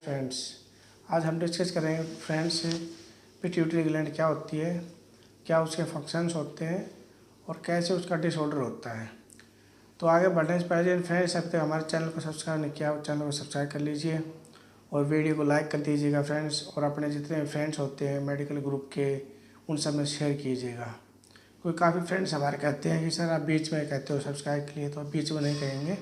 Friends, आज हम discuss करेंगे फ्रेंड्स पिट्यूटरी ग्लैंड क्या होती है, क्या उसके फंक्शंस होते हैं और कैसे उसका डिसऑर्डर होता है। तो आगे बढ़ने से पहले फ्रेंड्स, अब तक हमारे चैनल को सब्सक्राइब नहीं किया चैनल को सब्सक्राइब कर लीजिए और वीडियो को लाइक कर दीजिएगा फ्रेंड्स, और अपने जितने भी फ्रेंड्स होते हैं मेडिकल ग्रुप के उन सब में शेयर कीजिएगा। क्योंकि काफ़ी फ्रेंड्स हमारे कहते हैं कि सर आप बीच में कहते हो सब्सक्राइब के लिए, तो आप बीच में नहीं कहेंगे।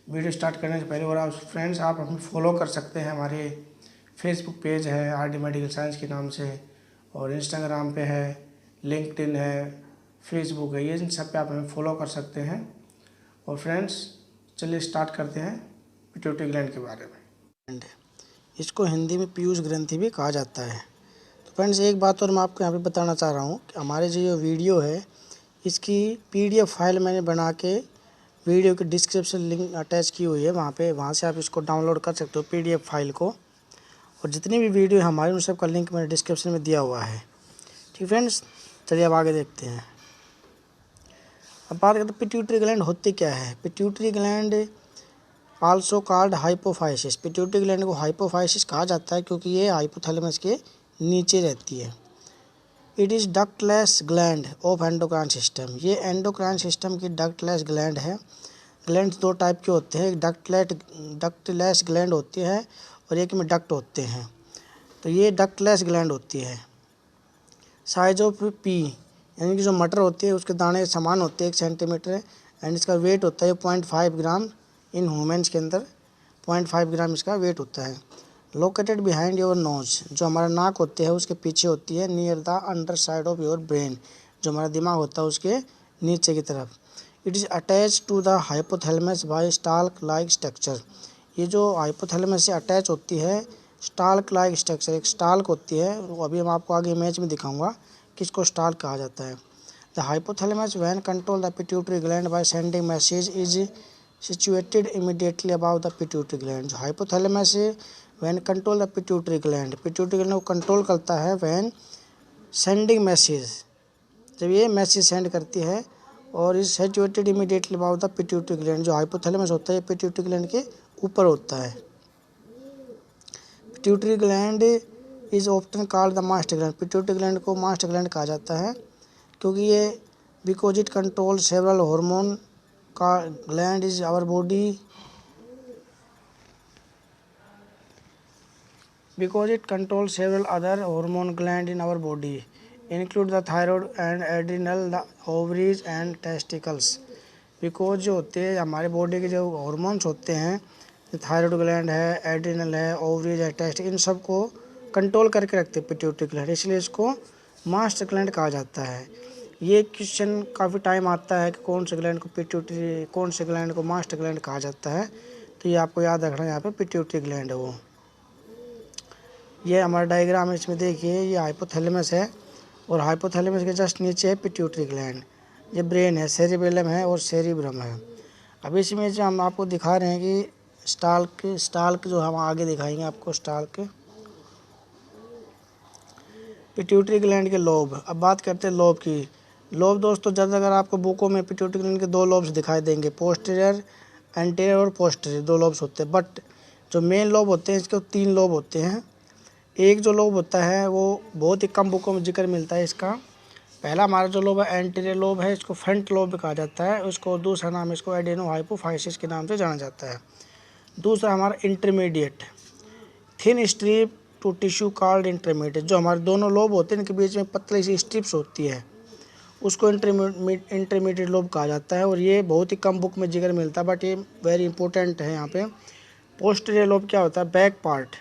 वीडियो स्टार्ट करने से पहले और आप फ्रेंड्स आप हमें फॉलो कर सकते हैं। हमारे फेसबुक पेज है आरडी मेडिकल साइंस के नाम से, और इंस्टाग्राम पे है, लिंक्डइन है, फेसबुक है, ये इन सब पे आप हमें फॉलो कर सकते हैं। और फ्रेंड्स चलिए स्टार्ट करते हैं पिट्यूटरी ग्लैंड के बारे में। इसको हिंदी में पीयूष ग्रंथि भी कहा जाता है। तो फ्रेंड्स एक बात और मैं आपको यहाँ पे बताना चाह रहा हूँ कि हमारे जो वीडियो है इसकी पीडीएफ फाइल मैंने बना के वीडियो के डिस्क्रिप्शन लिंक अटैच की हुई है, वहाँ से आप इसको डाउनलोड कर सकते हो पीडीएफ फाइल को। और जितनी भी वीडियो हमारी उन सब का लिंक मैंने डिस्क्रिप्शन में दिया हुआ है। ठीक फ्रेंड्स, चलिए अब आगे देखते हैं। अब बात करते हैं पिट्यूटरी ग्लैंड होती क्या है। Pituitary gland also called hypophysis. Pituitary gland को हाइपोफाइसिस कहा जाता है क्योंकि ये हाइपोथैलेमस के नीचे रहती है। It is ductless gland of endocrine system. ये एंडोक्राइन सिस्टम की डक्टलेस ग्लैंड है। ग्लैंड दो टाइप के होते हैं, एक डक्टलेस ग्लैंड होती है और एक में डक्ट होते हैं। तो ये डक्टलेस ग्लैंड होती है। साइज ऑफ पी यानी कि जो मटर होती है उसके दाने समान होते हैं 1 सेंटीमीटर, एंड इसका वेट होता है 0.5 ग्राम। इन ह्यूमन्स के अंदर 0.5 ग्राम इसका वेट होता है। लोकेटेड बिहाइंड योर नोज, जो हमारा नाक होते हैं उसके पीछे होती है। Near the underside of your brain, जो हमारा दिमाग होता है उसके नीचे की तरफ। It is attach to the hypothalamus by stalk like structure. ये जो हाइपोथैलेमस से अटैच होती है स्टाल्क लाइक स्ट्रक्चर, एक स्टाल्क होती है, वो अभी मैं आपको आगे इमेज में दिखाऊंगा किसको स्टाल्क कहा जाता है। The hypothalamus when control the pituitary gland by sending message is situated immediately above the pituitary gland. जो hypothalamus when control the pituitary gland को कंट्रोल करता है व्हेन सेंडिंग मैसेज, जब ये मैसेज सेंड करती है, और is situated immediately above the pituitary gland. जो हाइपोथैलेमस होता है पिट्यूटरी ग्लैंड के ऊपर होता है। Pituitary gland is often called the master gland. Pituitary gland को मास्टर ग्लैंड कहा जाता है क्योंकि ये because it control several hormone का gland is our body, because it controls several other hormone glands in our body, include the thyroid and adrenal, the ovaries and testicles। Because जो होते हैं हमारे बॉडी के जो हॉर्मोन्स होते हैं, thyroid gland है, एड्रिनल है, ओवरीज है, टेस्ट, इन सब को कंट्रोल करके रखते हैं पिट्यूटरी ग्लैंड, इसलिए इसको मास्टर ग्लैंड कहा जाता है। ये क्वेश्चन काफ़ी टाइम आता है कि कौन से ग्लैंड को पिट्यूटरी, कौन से ग्लैंड को मास्टर ग्लैंड कहा जाता है। तो ये आपको याद रखना है, यहाँ पे पिट्यूटरी ग्लैंड है वो। ये हमारा डायग्राम है, इसमें देखिए ये हाइपोथैलेमस है और हाइपोथैलेमस के जस्ट नीचे है पिट्यूटरी ग्लैंड। ये ब्रेन है, सेरिबेलम है और सेरिब्रम है। अब इसमें जो हम आपको दिखा रहे हैं कि स्टाल्क जो हम आगे दिखाएंगे आपको, स्टाल्क पिट्यूटरी ग्लैंड के लोब। अब बात करते हैं लोब की। लोब दोस्तों ज़्यादा अगर आपको बुकों में पिट्यूटरी ग्लैंड के 2 लोब्स दिखाई देंगे, पोस्टीरियर, एंटीरियर और पोस्टीरियर 2 लोब्स होते हैं। बट जो मेन लोब होते हैं इसके 3 लोब होते हैं। एक जो लोब होता है वो बहुत ही कम बुकों में जिक्र मिलता है इसका। पहला हमारा जो लोब है एंटीरियर लोब है, इसको फ्रंट लोब कहा जाता है। उसको दूसरा नाम इसको एडेनो हाइपोफाइसिस के नाम से जाना जाता है। दूसरा हमारा intermediate, thin strip to tissue called intermediate. जो हमारे दोनों लोब होते हैं इनके बीच में पतली सी स्ट्रिप्स होती है, उसको इंटरमीडिएट लोब कहा जाता है। और ये बहुत ही कम बुक में जिक्र मिलता है, बट ये वेरी इंपॉर्टेंट है यहाँ पे। पोस्टीरियर लोब क्या होता है, बैक पार्ट।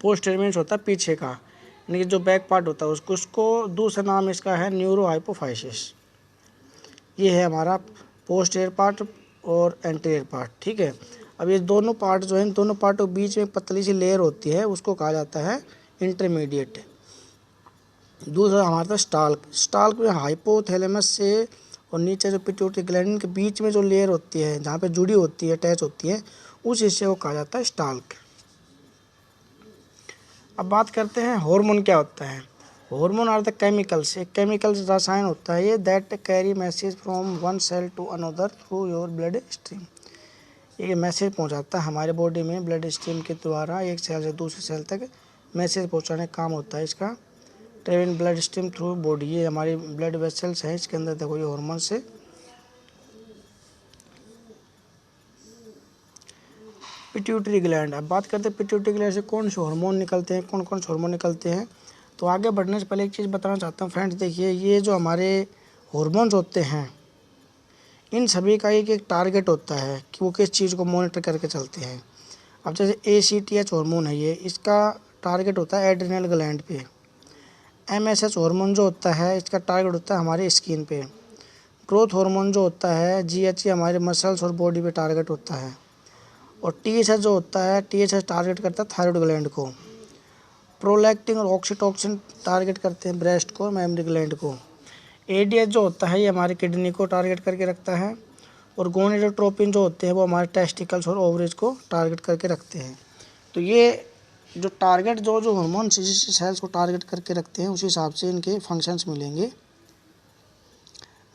पोस्टीरियर मीन्स होता है पीछे का, यानी कि जो बैक पार्ट होता है उसको दूसरा नाम इसका है न्यूरो हाइपोफाइसिस। ये है हमारा पोस्टीरियर पार्ट और एंटीरियर पार्ट। ठीक है, अब ये दोनों पार्ट जो है, दोनों पार्टों के बीच में पतली सी लेयर होती है, उसको कहा जाता है इंटरमीडिएट। दूसरा हमारा था स्टाल्क में हाइपोथैलेमस से और नीचे जो पिट्यूटरी ग्लैंड के बीच में जो लेयर होती है, जहाँ पे जुड़ी होती है, अटैच होती है, उस हिस्से को कहा जाता है स्टाल्क। अब बात करते हैं हार्मोन क्या होता है। हार्मोन आर द केमिकल्स, एक केमिकल्स रसायन होता है ये, that carry message from one cell to another through your bloodstream. ये मैसेज पहुंचाता है हमारे बॉडी में ब्लड स्ट्रीम के द्वारा एक सेल से दूसरे सेल तक मैसेज पहुंचाने का काम होता है इसका। Travelling blood stream through body, ये हमारी ब्लड वेसल्स है, इसके अंदर देखो ये हार्मोन से। पिट्यूटरी ग्लैंड, अब बात करते हैं पिट्यूटरी ग्लैंड से कौन से हार्मोन निकलते हैं, कौन कौन से हार्मोन निकलते हैं। तो आगे बढ़ने से पहले एक चीज़ बताना चाहता हूँ फ्रेंड्स, देखिए ये जो हमारे हार्मोन्स होते हैं इन सभी का एक एक टारगेट होता है कि वो किस चीज़ को मॉनिटर करके चलते हैं। अब जैसे ACTH हार्मोन है, ये इसका टारगेट होता है एड्रिनल ग्लैंड पे। MSH हार्मोन जो होता है इसका टारगेट होता है हमारे स्किन पे। ग्रोथ हार्मोन जो होता है GH हमारे मसल्स और बॉडी पे टारगेट होता है। और TSH जो होता है, TSH टारगेट करता है थायराइड ग्लैंड को। प्रोलैक्टिन और ऑक्सीटोसिन टारगेट करते हैं ब्रेस्ट को, मेमरी ग्लैंड को। ADH जो होता है ये हमारे किडनी को टारगेट करके रखता है। और गोनेडोट्रोपिन जो होते हैं वो हमारे टेस्टिकल्स और ओवरीज को टारगेट करके रखते हैं। तो ये जो टारगेट जो हार्मोन सेल्स को टारगेट करके रखते हैं उसी हिसाब से इनके फंक्शंस मिलेंगे।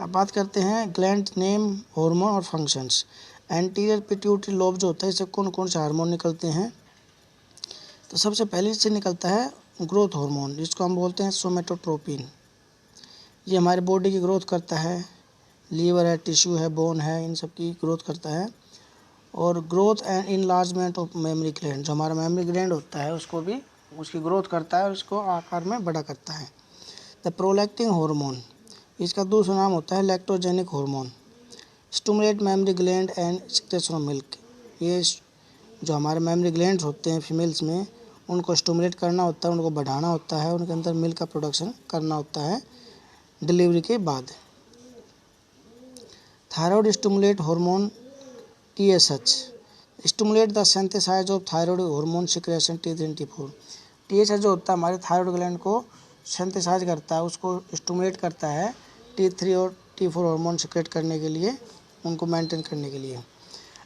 अब बात करते हैं ग्लैंड नेम, हार्मोन और फंक्शंस। एंटीरियर पिट्यूटरी लोब जो होता है इससे कौन कौन से हार्मोन निकलते हैं। तो सबसे पहले इससे निकलता है ग्रोथ हार्मोन, जिसको हम बोलते हैं सोमेटोट्रोपिन। ये हमारे बॉडी की ग्रोथ करता है, लीवर है, टिश्यू है, बोन है, इन सब की ग्रोथ करता है। और growth and enlargement of memory gland, जो हमारा मेमोरी ग्लैंड होता है उसको भी उसकी ग्रोथ करता है और उसको आकार में बड़ा करता है। द प्रोलैक्टिन हार्मोन, इसका दूसरा नाम होता है lactogenic hormone. Stimulate memory gland and secretion of milk, ये जो हमारे मेमोरी ग्लैंड्स होते हैं फीमेल्स में उनको स्टिमुलेट करना होता है, उनको बढ़ाना होता है, उनके अंदर मिल्क का प्रोडक्शन करना होता है डिलीवरी के बाद। Thyroid stimulate hormone TSH, stimulate the synthesize of thyroid hormone secretion T3 and T4। TSH जो होता है हमारे थायराइड ग्लैंड को सिंथेसाइज करता है, उसको स्टिमुलेट करता है T3 और T4 हार्मोन सिक्रेट करने के लिए, उनको मेंटेन करने के लिए।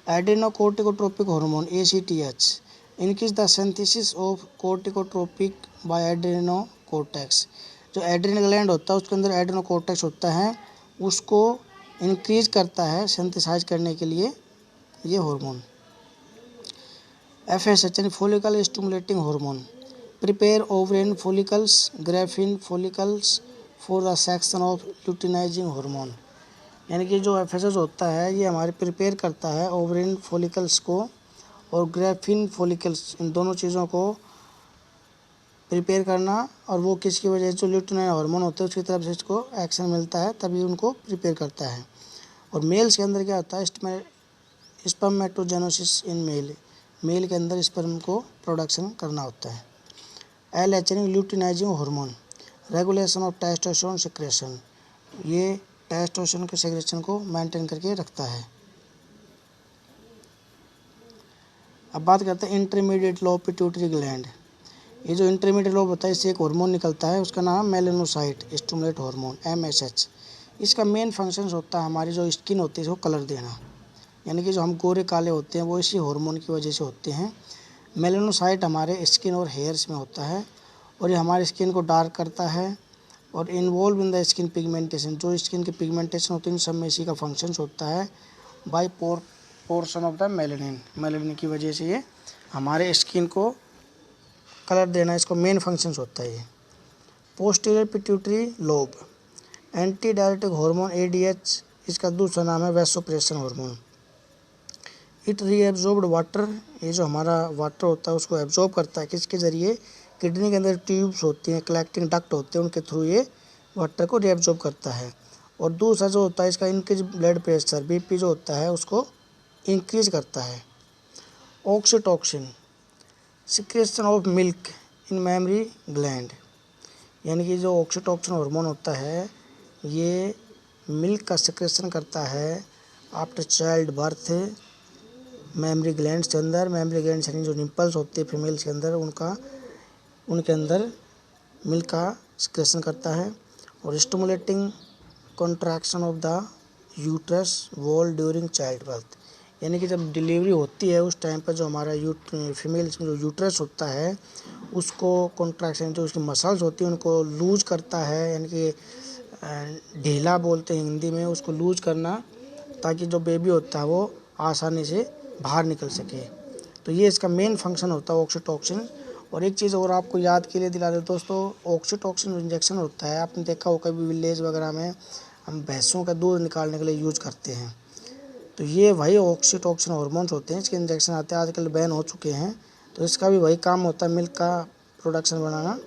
Adrenocorticotropic hormone ACTH increase the synthesis of corticotropic by adrenocortex, जो एड्रेनल ग्लैंड होता है उसके अंदर एड्रेनोकोर्टेक्स होता है, उसको इंक्रीज करता है सिंथेसाइज करने के लिए ये हार्मोन। FSH यानी follicle stimulating hormone, prepare ovarian follicles, Graafian follicles for the section of luteinizing hormone. यानी कि जो FSH होता है ये हमारे प्रिपेयर करता है ओवरियन फॉलिकल्स को और ग्रेफिन फॉलिकल्स, इन दोनों चीज़ों को प्रिपेयर करना, और वो किसकी वजह से, जो ल्यूटिनाइन हार्मोन होता है उसकी तरफ से इसको एक्शन मिलता है तभी उनको प्रिपेयर करता है। और मेल्स के अंदर क्या होता है, स्पर्मेटोजेनेसिस इन मेल के अंदर स्पर्म को प्रोडक्शन करना होता है। LH यानी luteinizing hormone, regulation of testosterone secretion, ये टेस्टोस्टेरोन के सिक्रेशन को मेंटेन करके रखता है। अब बात करते हैं इंटरमीडिएट लोब पिट्यूटरी ग्लैंड। ये जो इंटरमीडिएट लोब होता है इससे एक हार्मोन निकलता है, उसका नाम मेलेनोसाइट स्टिमुलेट हार्मोन MSH। इसका मेन फंक्शन होता है हमारी जो स्किन होती है इसको कलर देना, यानी कि जो हम गोरे काले होते हैं वो इसी हार्मोन की वजह से होते हैं। मेलेनोसाइट हमारे स्किन और हेयर्स में होता है और ये हमारी स्किन को डार्क करता है और involve in the skin pigmentation, जो स्किन की पिगमेंटेशन होती है इन सब में इसी का फंक्शन होता है। By portion of the melanin की वजह से ये हमारे स्किन को कलर देना, इसको मेन फंक्शन होता है ये। Posterior pituitary lobe, anti diuretic hormone ADH, इसका दूसरा नाम है वैसोप्रेशन हार्मोन। इट रीएब्जॉर्ब्ड वाटर, ये जो हमारा वाटर होता है उसको एब्जॉर्ब करता है, किसके ज़रिए, किडनी के अंदर ट्यूब्स होती हैं, कलेक्टिंग डक्ट होते हैं, उनके थ्रू ये वाटर को रीएब्जॉर्ब करता है। और दूसरा जो होता है इसका इंक्रीज ब्लड प्रेशर BP जो होता है उसको इंक्रीज करता है। Oxytocin, secretion of milk in memory gland, यानी कि जो ऑक्सीटोसिन हार्मोन होता है ये मिल्क का सिक्रेशन करता है after child birth mammary glands के अंदर। मेमोरी ग्लैंड्स यानी जो निपल्स होते हैं फीमेल्स के अंदर उनके अंदर मिल्क का सिक्रेशन करता है। और stimulating contraction of the uterus wall during child birth, यानी कि जब डिलीवरी होती है उस टाइम पर जो हमारा फीमेल्स में जो यूट्रस होता है उसको कॉन्ट्रैक्शन, जो उसकी मसल्स होती हैं उनको लूज करता है, यानी कि ढीला बोलते हैं हिंदी में, उसको लूज करना ताकि जो बेबी होता है वो आसानी से बाहर निकल सके। तो ये इसका मेन फंक्शन होता है ऑक्सीटोसिन। और एक चीज़ और आपको याद के लिए दिला दें दोस्तों, ऑक्सीटोसिन इंजेक्शन होता है, आपने देखा हो कभी विलेज वगैरह में हम भैंसों का दूध निकालने के लिए यूज करते हैं। तो ये वही ऑक्सीटोसिन हार्मोन्स होते हैं, इसके इंजेक्शन आते हैं, आजकल बैन हो चुके हैं। तो इसका भी वही काम होता है, मिल्क का प्रोडक्शन बनाना।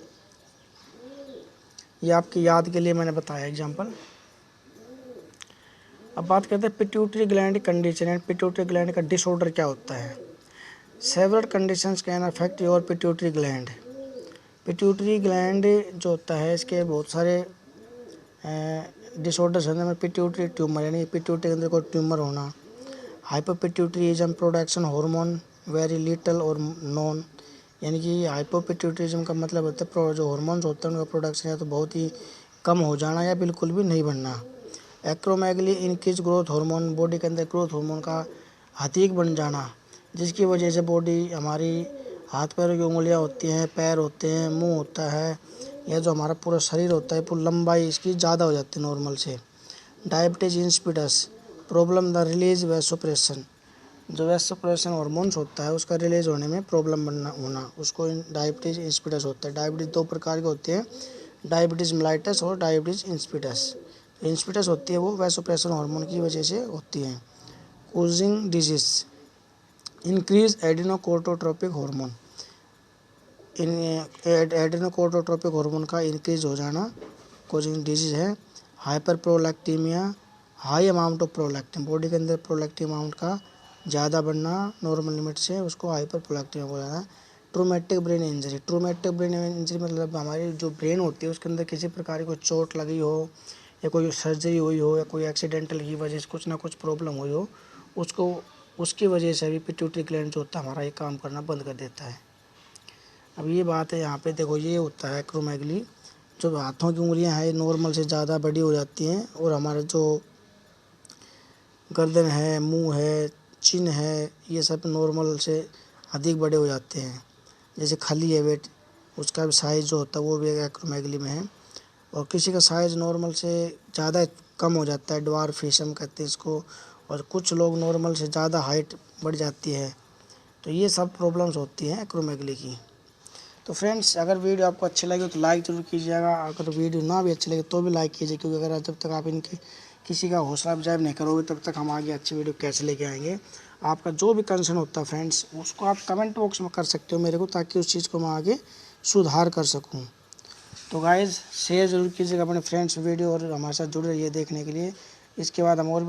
ये आपकी याद के लिए मैंने बताया एग्जांपल। अब बात करते हैं pituitary gland condition and pituitary gland का डिसऑर्डर क्या होता है। Several conditions can affect your pituitary gland. Pituitary gland जो होता है इसके बहुत सारे डिसऑर्डर्स हैं। पिट्यूटरी ट्यूमर यानी पिट्यूटरी के अंदर कोई ट्यूमर होना, hypopituitarism production hormone very little और नॉन, यानी कि हाइपोपिट्यूटरिज्म का मतलब होता है जो हार्मोन्स होते हैं उनका प्रोडक्शन या तो बहुत ही कम हो जाना या बिल्कुल भी नहीं बनना। Acromegaly increase growth hormone, body के अंदर ग्रोथ हार्मोन का अधिक बन जाना, जिसकी वजह से बॉडी हमारी हाथ पैरों की उंगलियां होती हैं, पैर होते हैं, मुंह होता है, यह जो हमारा पूरा शरीर होता है पूरी लंबाई इसकी ज़्यादा हो जाती है नॉर्मल से। Diabetes insipidus problem the release vasopressin, जो वैसोप्रेशन हार्मोन्स होता है उसका रिलीज होने में प्रॉब्लम बनना होना, उसको डायबिटीज इंसिपिडस होता है। डायबिटीज दो प्रकार के होते हैं, डायबिटीज मेलाइटस और डायबिटीज इंसिपिडस। इंसिपिडस होती है वो वैसोप्रेशन हार्मोन की वजह से होती है। Cushing disease increase adenocorticotropic hormone, adenocorticotropic hormone का इंक्रीज हो जाना कोजिंग डिजीज है। Hyper prolactinemia high amount of prolactin, body के अंदर प्रोलैक्टिन अमाउंट का ज़्यादा बनना नॉर्मल लिमिट से, उसको हाइपर प्रोलैक्टिन हो जाना। Traumatic brain injury, traumatic brain injury मतलब हमारी जो ब्रेन होती है उसके अंदर किसी प्रकार की चोट लगी हो या कोई सर्जरी हुई हो या कोई एक्सीडेंटल की वजह से कुछ ना कुछ प्रॉब्लम हुई हो, उसको उसकी वजह से भी पिट्यूटरी ग्लैंड जो होता है हमारा ये काम करना बंद कर देता है। अब ये बात है यहाँ पे देखो, ये होता है एक्रोमेगली, जो हाथों की उंगलियां हैं नॉर्मल से ज़्यादा बड़ी हो जाती हैं और हमारा जो गर्दन है, मुंह है, चिन है, ये सब नॉर्मल से अधिक बड़े हो जाते हैं। जैसे खली है वेट, उसका भी साइज़ जो होता है वो भी एक्रोमेगली में है। और किसी का साइज़ नॉर्मल से ज़्यादा कम हो जाता है, ड्वार्फिज्म कहते हैं इसको, और कुछ लोग नॉर्मल से ज़्यादा हाइट बढ़ जाती है। तो ये सब प्रॉब्लम्स होती हैं एक्रोमेगली की। तो फ्रेंड्स, अगर वीडियो आपको अच्छी लगी तो लाइक ज़रूर कीजिएगा, अगर वीडियो ना भी अच्छी लगे तो भी लाइक कीजिए, क्योंकि अगर जब तक आप इनकी किसी का हौसला अफजाई नहीं करोगे तब तक हम आगे अच्छी वीडियो कैसे लेके आएंगे। आपका जो भी कंसर्न होता है फ्रेंड्स उसको आप कमेंट बॉक्स में कर सकते हो मेरे को, ताकि उस चीज़ को मैं आगे सुधार कर सकूँ। तो गाइज़ शेयर ज़रूर कीजिएगा अपने फ्रेंड्स वीडियो और हमारे साथ जुड़े रहिए देखने के लिए। इसके बाद हम और भी